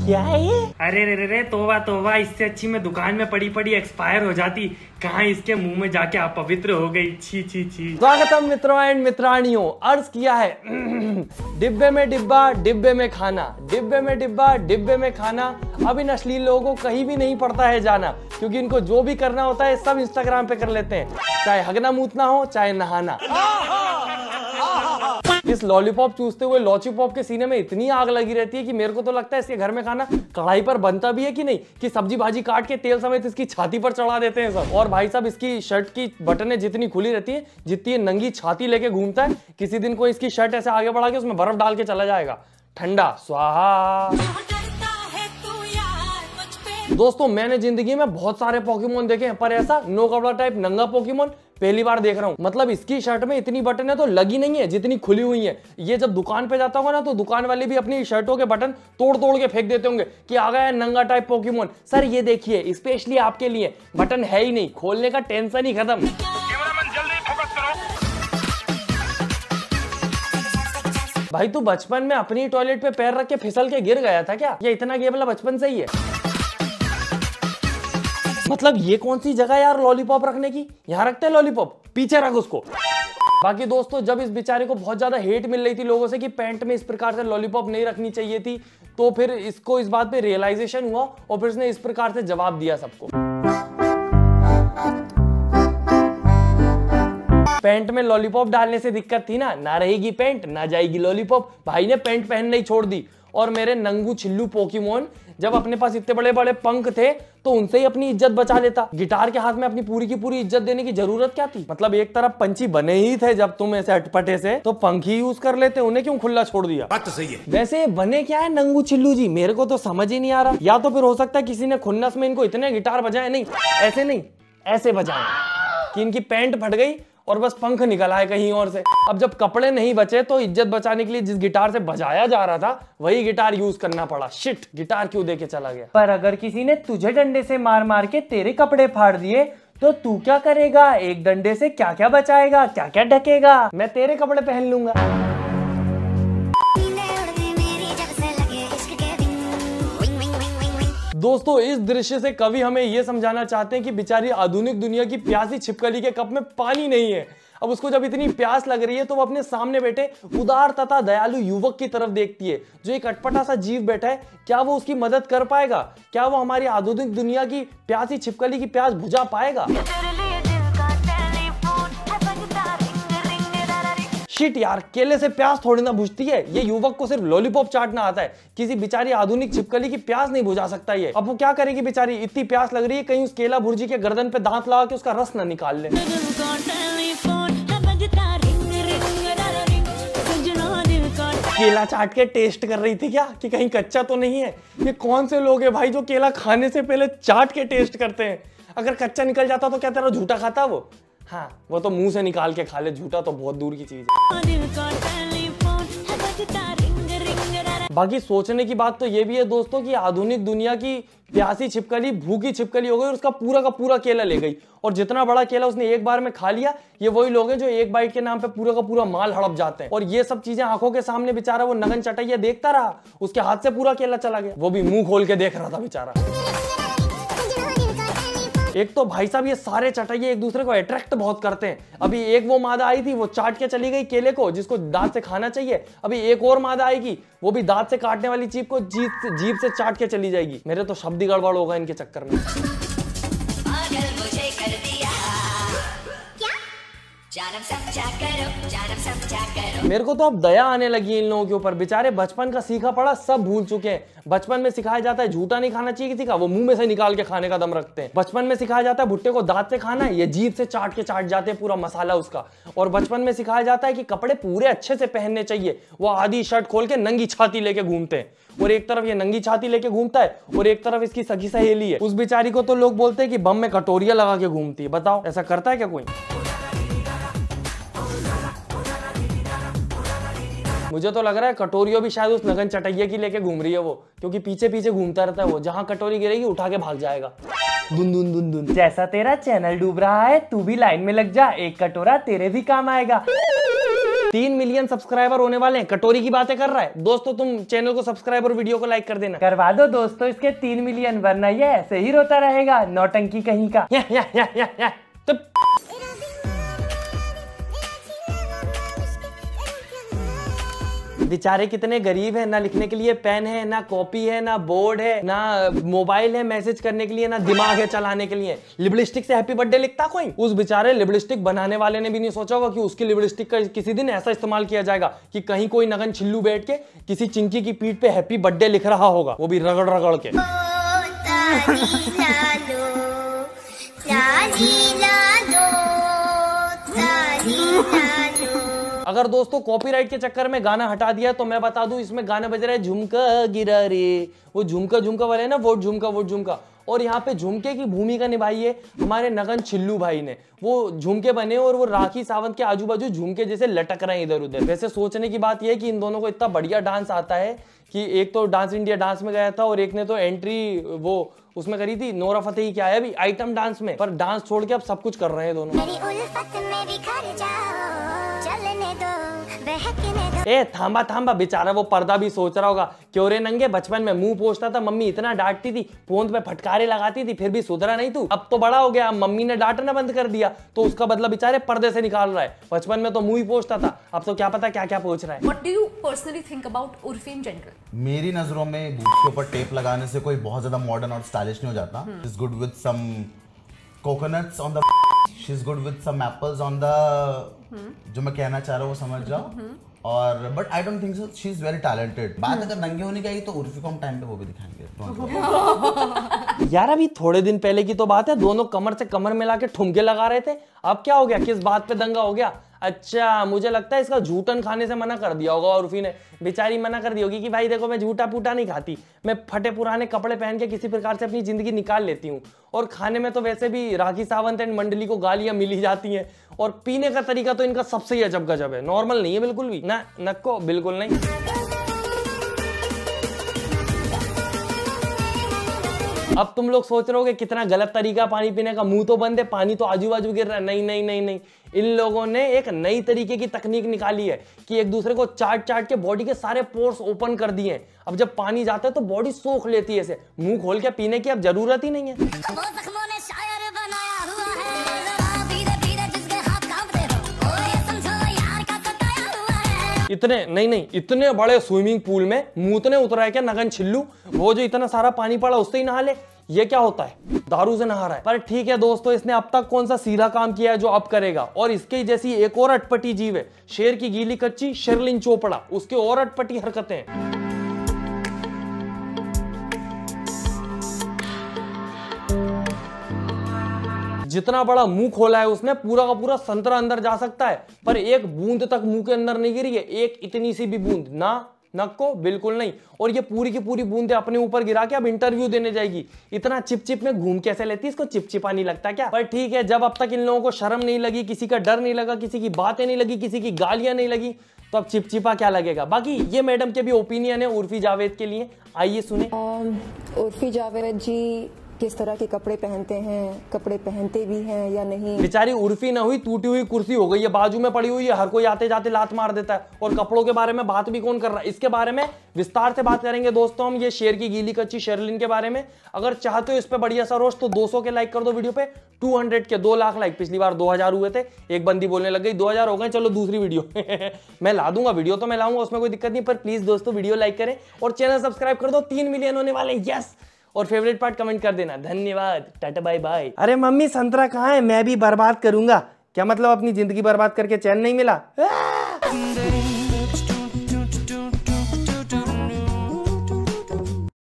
क्या है ये? अरे रे रे रे, तोबा तोबा, इससे अच्छी मैं दुकान में पड़ी पड़ी एक्सपायर हो जाती। कहाँ इसके मुंह में जाके अपवित्र हो गई। छी छी छी। स्वागतम मित्रों एंड मित्राणियों। अर्ज किया है डिब्बे में डिब्बा, डिब्बे में खाना, डिब्बे में डिब्बा, डिब्बे में खाना। अब इन अश्लील लोगों को कहीं भी नहीं पड़ता है जाना, क्योंकि इनको जो भी करना होता है सब इंस्टाग्राम पे कर लेते हैं, चाहे हगना मूतना हो चाहे नहाना। इस लॉलीपॉप चूसते हुए लॉची पॉप के सीने में इतनी आग लगी रहती है कि मेरे को तो लगता है इसके घर में खाना कढ़ाई पर बनता भी है कि नहीं, कि सब्जी भाजी काट के तेल समेत इसकी छाती पर चढ़ा देते हैं सब। और भाई साहब, इसकी शर्ट की बटनें जितनी खुली रहती है, जितनी नंगी छाती लेके घूमता है, किसी दिन को इसकी शर्ट ऐसे आगे बढ़ा के उसमें बर्फ डाल के चला जाएगा। ठंडा स्वाहा। दोस्तों, मैंने जिंदगी में बहुत सारे पोकेमोन देखे हैं, पर ऐसा नो कपड़ा टाइप नंगा पोकेमोन पहली बार देख रहा हूँ। मतलब इसकी शर्ट में इतनी बटनें तो लगी नहीं है जितनी खुली हुई है। ये जब दुकान पे जाता होगा ना, तो दुकान वाले भी अपनी शर्टों के बटन तोड़ तोड़ के फेंक देते होंगे कि आ गया नंगा टाइप पोकेमोन। सर ये देखिए, स्पेशली आपके लिए बटन है ही नहीं, खोलने का टेंशन ही खत्म। भाई तू बचपन में अपनी टॉयलेट पे पैर रख के फिसल के गिर गया था क्या? ये इतना गेबला बचपन से ही है? मतलब ये कौन सी जगह यार लॉलीपॉप रखने की? यहाँ रखते हैं लॉलीपॉप, पीछे रख उसको। बाकी दोस्तों, जब इस बेचारे को बहुत ज्यादा हेट मिल रही थी लोगों से कि पैंट में इस प्रकार से लॉलीपॉप नहीं रखनी चाहिए थी, तो फिर इसको इस बात पे रियलाइजेशन हुआ और फिर इसने इस प्रकार से जवाब दिया सबको। पैंट में लॉलीपॉप डालने से दिक्कत थी ना रहेगी पैंट ना जाएगी लॉलीपॉप। भाई ने पैंट पहनना ही छोड़ दी। और मेरे नंगू छिल्लू पोकेमोन, जब अपने पास इतने बड़े बड़े पंख थे तो उनसे ही अपनी इज्जत बचा लेता। गिटार के हाथ में अपनी पूरी की पूरी इज्जत देने की जरूरत क्या थी? मतलब एक तरफ पंछी बने ही थे जब तुम ऐसे अटपटे से, तो पंख ही यूज कर लेते, उन्हें क्यों खुला छोड़ दिया? बात तो सही है। वैसे बने क्या है नंगू छिल्लू जी, मेरे को तो समझ ही नहीं आ रहा। या तो फिर हो सकता है किसी ने खुन्नस में इनको इतने गिटार बजाए, नहीं ऐसे नहीं ऐसे बजाए कि इनकी पैंट फट गई और बस पंख निकल आए कहीं और से। अब जब कपड़े नहीं बचे तो इज्जत बचाने के लिए जिस गिटार से बजाया जा रहा था वही गिटार यूज करना पड़ा। शिट, गिटार क्यों देके चला गया? पर अगर किसी ने तुझे डंडे से मार मार के तेरे कपड़े फाड़ दिए तो तू क्या करेगा? एक डंडे से क्या क्या बचाएगा, क्या क्या ढकेगा? मैं तेरे कपड़े पहन लूंगा। दोस्तों, इस दृश्य से कवि हमें यह समझाना चाहते हैं कि बेचारी आधुनिक दुनिया की प्यासी छिपकली के कप में पानी नहीं है। अब उसको जब इतनी प्यास लग रही है तो वो अपने सामने बैठे उदार तथा दयालु युवक की तरफ देखती है जो एक अटपटा सा जीव बैठा है। क्या वो उसकी मदद कर पाएगा? क्या वो हमारी आधुनिक दुनिया की प्यासी छिपकली की प्यास बुझा पाएगा? शिट यार, केले से प्यास थोड़ी ना बुझती है। ये युवक को सिर्फ लॉलीपॉप चाटना आता है, किसी बेचारी आधुनिक छिपकली की प्यास नहीं बुझा सकता ये। अब वो क्या करेगी बेचारी? इतनी प्यास लग रही है, कहीं उस केला भुर्जी के गर्दन पे दांत लगा के उसका रस ना निकाल ले। केला चाट के टेस्ट कर रही थी क्या कि कहीं कच्चा तो नहीं है? ये कौन से लोग हैं भाई जो केला खाने से पहले चाट के टेस्ट करते हैं? अगर कच्चा निकल जाता तो क्या तेरा झूठा खाता वो? हाँ, वो तो मुंह से निकाल के खा ले, झूठा तो बहुत दूर की चीज है। बाकी सोचने की बात तो ये भी है दोस्तों कि आधुनिक दुनिया की प्यासी छिपकली भूखी छिपकली हो गई और उसका पूरा का पूरा केला ले गई। और जितना बड़ा केला उसने एक बार में खा लिया, ये वही लोग हैं जो एक बाइट के नाम पे पूरा का पूरा माल हड़प जाते हैं। और ये सब चीजें आंखों के सामने बेचारा वो नगन चटैया देखता रहा, उसके हाथ से पूरा केला चला गया। वो भी मुंह खोल के देख रहा था बेचारा। एक तो भाई साहब, ये सारे चटैये एक दूसरे को अट्रैक्ट बहुत करते हैं। अभी एक वो मादा आई थी, वो चाट के चली गई केले को जिसको दांत से खाना चाहिए। अभी एक और मादा आएगी, वो भी दांत से काटने वाली चीज को जीभ से चाट के चली जाएगी। मेरे तो शब्द ही गड़बड़ होगा इनके चक्कर में। मेरे को तो अब दया आने लगी इन लोगों के ऊपर। बेचारे बचपन का सीखा पड़ा सब भूल चुके हैं। बचपन में सिखाया जाता है झूठा नहीं खाना चाहिए किसी का, वो मुंह में से निकाल के खाने का दम रखते हैं। बचपन में सिखाया जाता है भुट्टे को दांत से खाना है, ये जीभ से चाट के चाट जाते हैं पूरा मसाला उसका। और बचपन में सिखाया जाता है कि कपड़े पूरे अच्छे से पहनने चाहिए, वो आधी शर्ट खोल के नंगी छाती लेके घूमते हैं। और एक तरफ ये नंगी छाती लेके घूमता है और एक तरफ इसकी सखी सहेली है। उस बेचारी को तो लोग बोलते हैं कि बम में कटोरियां लगा के घूमती है। बताओ, ऐसा करता है क्या कोई? मुझे तो लग रहा है कटोरियों भी शायद उस नगन चटैया की लेके घूम रही है वो, क्योंकि पीछे पीछे घूमता रहता है वो। जहां कटोरी गिरेगी उठा के भाग जाएगा। दुन दुन दुन दुन। जैसा तेरा चैनल डूब रहा है, तू भी लाइन में लग जा, एक कटोरा तेरे भी काम आएगा। 3 मिलियन सब्सक्राइबर होने वाले हैं, कटोरी की बातें कर रहा है। दोस्तों तुम चैनल को सब्सक्राइब और वीडियो को लाइक कर देना। करवा दो दोस्तों इसके 3 मिलियन, वरना ये ऐसे ही रोता रहेगा नौटंकी कहीं का। तो बेचारे कितने गरीब हैं, ना लिखने के लिए पेन है, ना कॉपी है, ना बोर्ड है, ना मोबाइल है मैसेज करने के लिए, ना दिमाग है चलाने के लिए। लिपस्टिक से हैप्पी बर्थडे लिखता कोई? उस बेचारे लिपस्टिक बनाने वाले ने भी नहीं सोचा होगा कि उसकी लिपस्टिक का किसी दिन ऐसा इस्तेमाल किया जाएगा कि कहीं कोई नगन छिल्लू बैठ के किसी चिंकी की पीठ पे हैप्पी बर्थडे लिख रहा होगा, वो भी रगड़ रगड़ के। अगर दोस्तों कॉपीराइट के चक्कर में गाना हटा दिया तो मैं बता दूं, इसमें गाना बज रहा है झुमका गिरा रे, वो झुमका झुमका वाले ना, वोट झुमका। और यहाँ पे झुमके की भूमिका निभाई है हमारे नगन छिल्लू भाई ने। वो झुमके बने और वो राखी सावंत के आजू बाजू झुमके जैसे लटक रहे हैं इधर उधर। वैसे सोचने की बात यह है कि इन दोनों को इतना बढ़िया डांस आता है कि एक तो डांस इंडिया डांस में गया था और एक ने तो एंट्री वो उसमें करी थी नोरा फतेही क्या है अभी आइटम डांस में, पर डांस छोड़ के अब सब कुछ कर रहे हैं दोनों। ए थांबा बेचारा वो पर्दा भी सोच रहा होगा, क्यों रे नंगे, बचपन में मुंह पोंछता था, मम्मी इतना डांटती थी, पोंछ पे फटकारे लगाती थी, फिर भी सुधरा नहीं तू। अब तो बड़ा हो गया, मम्मी ने डांटना बंद कर दिया तो उसका बदला बेचारे पर्दे से निकाल रहा है। बचपन में तो मुंह ही पोंछता था, अब तो क्या पता क्या क्या पोंछ रहा है। What do you personally think about Urfi in general? मेरी नजरों में बूट के ऊपर टेप लगाने से कोई बहुत ज्यादा मॉडर्न और स्टाइलिश नहीं हो जाता। She is good with some coconuts on the, she is good with some apples on the, जो मैं कहना चाह रहा हूँ वो समझ जाओ। और but I don't think so she is very talented. बात अगर नंगे होने की आई तो उर्फी को हम टाइम पे वो भी दिखाएंगे। यार अभी थोड़े दिन पहले की तो बात है, दोनों कमर से कमर मिला के ठुमके लगा रहे थे। अब क्या हो गया, किस बात पे दंगा हो गया? अच्छा मुझे लगता है इसका झूठन खाने से मना कर दिया होगा उर्फी ने, बेचारी मना कर दी होगी कि भाई देखो मैं झूठा पूटा नहीं खाती, मैं फटे पुराने कपड़े पहन के किसी प्रकार से अपनी जिंदगी निकाल लेती हूँ। और खाने में तो वैसे भी राखी सावंत एंड मंडली को गालियां मिली जाती हैं। और पीने का तरीका तो इनका सबसे ही अजब गजब है, नॉर्मल नहीं है बिल्कुल भी, ना नक्को बिल्कुल नहीं। अब तुम लोग सोच रहे हो कि कितना गलत तरीका पानी पीने का, मुंह तो बंद है, पानी तो आजू बाजू गिर रहा है। नहीं, इन लोगों ने एक नई तरीके की तकनीक निकाली है कि एक दूसरे को चाट के बॉडी के सारे पोर्स ओपन कर दिए। अब जब पानी जाता है तो बॉडी सोख लेती है इसे, मुंह खोल के पीने की अब जरूरत ही नहीं है। इतने बड़े स्विमिंग पूल में मूतने उतरा है क्या नगन छिल्लू? वो जो इतना सारा पानी पड़ा उससे ही नहा ले, ये क्या होता है, दारू से नहा रहा है। पर ठीक है दोस्तों, इसने अब तक कौन सा सीधा काम किया है जो अब करेगा? और इसके जैसी एक और अटपटी जीव है, शेर की गीली कच्ची शेरलिन चोपड़ा, उसके और अटपटी हरकतें। जितना बड़ा मुंह खोला है उसने, पूरा का पूरा संतरा अंदर जा सकता है, पर एक बूंद तक मुंह के अंदर नहीं गिरी है, एक इतनी सी भी बूंद ना, नक्को बिल्कुल नहीं। और ये पूरी की पूरी बूंदे अपने ऊपर गिरा के अब इंटरव्यू देने जाएगी। इतना चिपचिप में घूम कैसे लेती है, इसको चिपचिपा नहीं लगता क्या? पर ठीक है, जब अब तक इन लोगों को शर्म नहीं लगी, किसी का डर नहीं लगा, किसी की बातें नहीं लगी, किसी की गालियां नहीं लगी, तो अब चिपचिपा क्या लगेगा? बाकी ये मैडम के भी ओपिनियन है उर्फी जावेद के लिए, आइए सुने। उर्फी जावेद जी किस तरह के कपड़े पहनते हैं, कपड़े पहनते भी हैं या नहीं? बेचारी उर्फी ना हुई, टूटी हुई कुर्सी हो गई है, बाजू में पड़ी हुई है, हर कोई आते जाते लात मार देता है। और कपड़ों के बारे में बात भी कौन कर रहा है, इसके बारे में विस्तार से बात करेंगे दोस्तों हम, ये शेर की गीली कच्ची शेरलिन के बारे में। अगर चाहते हो इस पे बढ़िया सा रोस्ट तो 200 के लाइक कर दो वीडियो पे, 200 के 2 लाख लाइक। पिछली बार 2000 हुए थे, एक बंदी बोलने लग गई 2000 हो गए, चलो दूसरी वीडियो मैं ला दूंगा, वीडियो तो मैं लाऊंगा, उसमें कोई दिक्कत नहीं, पर प्लीज दोस्तों वीडियो लाइक करें और चैनल सब्सक्राइब कर दो। 3 मिलियन होने वाले, यस। और फेवरेट पार्ट कमेंट कर देना। धन्यवाद, टाटा बाय बाय। अरे मम्मी संतरा कहाँ है, मैं भी बर्बाद करूंगा। क्या मतलब अपनी जिंदगी बर्बाद करके चैन नहीं मिला?